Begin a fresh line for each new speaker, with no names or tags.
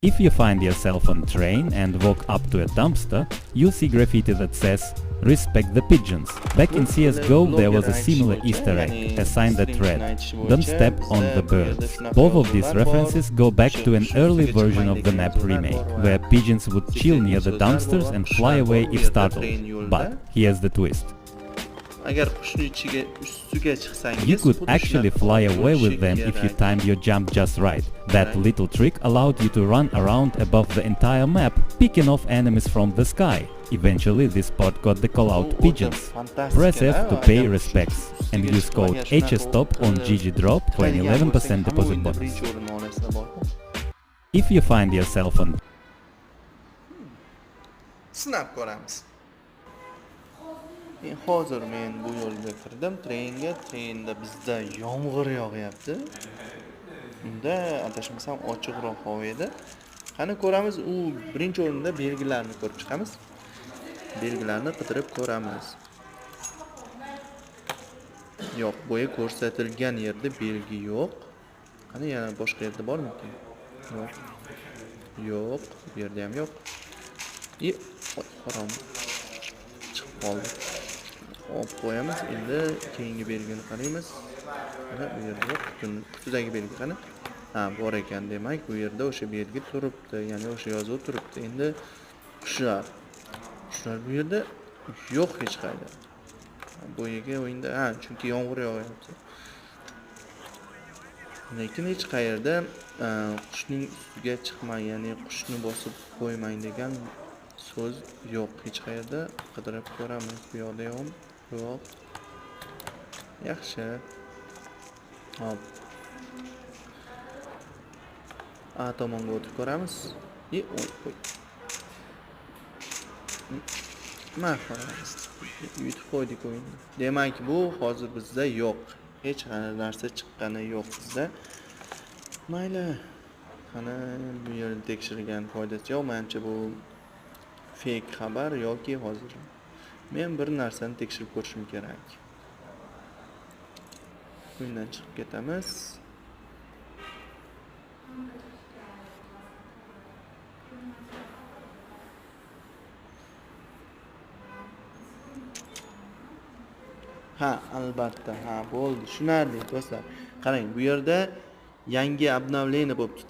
If you find yourself on train and walk up to a dumpster, you'll see graffiti that says, "Respect the pigeons." Back in CSGO there was a similar Easter egg, a sign that read, "Don't step on the birds." Both of these references go back to an early version of the map remake, where pigeons would chill near the dumpsters and fly away if startled. But here's the twist.
Agar qushning ustiga chiqsangiz,
You could actually fly away with them if you timed your jump just right. That little trick allowed you to run around above the entire map, picking off enemies from the sky. Eventually this spot got the call-out pigeons. Press F to pay respects and use code HSTOP on GGDrop for an 11% deposit bonus. If you find yourself on
sinab ko'ramiz. Hozir men bu yo'lga kirdim trenga. Trenda bizda yomg'ir yog'yapti. Unda adashmasam ochiqroq havo edi. Qani ko'ramiz, u birinchi o'rinda belgilarni ko'rib chiqamiz. Belgilarni qidirib ko'ramiz. Yo'q, bo'yi ko'rsatilgan yerda belgi yo'q. Qani yana boshqa yerda bormi-ki? Yo'q. Yo'q, bu yerda ham yo'q. Harom. Chiqib qoldi. Hop qo'yamiz. Endi keyingi belgini qaraymiz. Mana bu yerda yo'q. Qutidagi belgi qani? Ha, bor ekan. Demak, bu yerda o'sha belgi turibdi, ya'ni o'sha yozuv turibdi. Endi qushlar bu yerda yo'q hech qayda. Bo'yiga o'yinda, chunki yomg'ir yog'yapti. Lekin hech qayerda qushning ustiga chiqmang, ya'ni qushni bosib qo'ymang degan so'z yo'q. Hech qayerda qidirib ko'ramiz. Bu yoqda yo'q. Yaxshi. Hop. A tomonga o'tib ko'ramiz. Marhamat. Yutib qo'ydik o'yinni. Demak, bu hozir bizda yo'q. Hech qanday narsa chiqqani yo'q bizda. Mayli. Qani bu yerni tekshirgan foydasi yo'q. Menimcha bu fake xabar yoki hozir men bir narsani tekshirib ko'rishim kerak. Bundan chiqib ketamiz. Albatta, bo'ldi. Tushunarli do'stlar. Qarang, bu yerda yangi обновление bo'libdi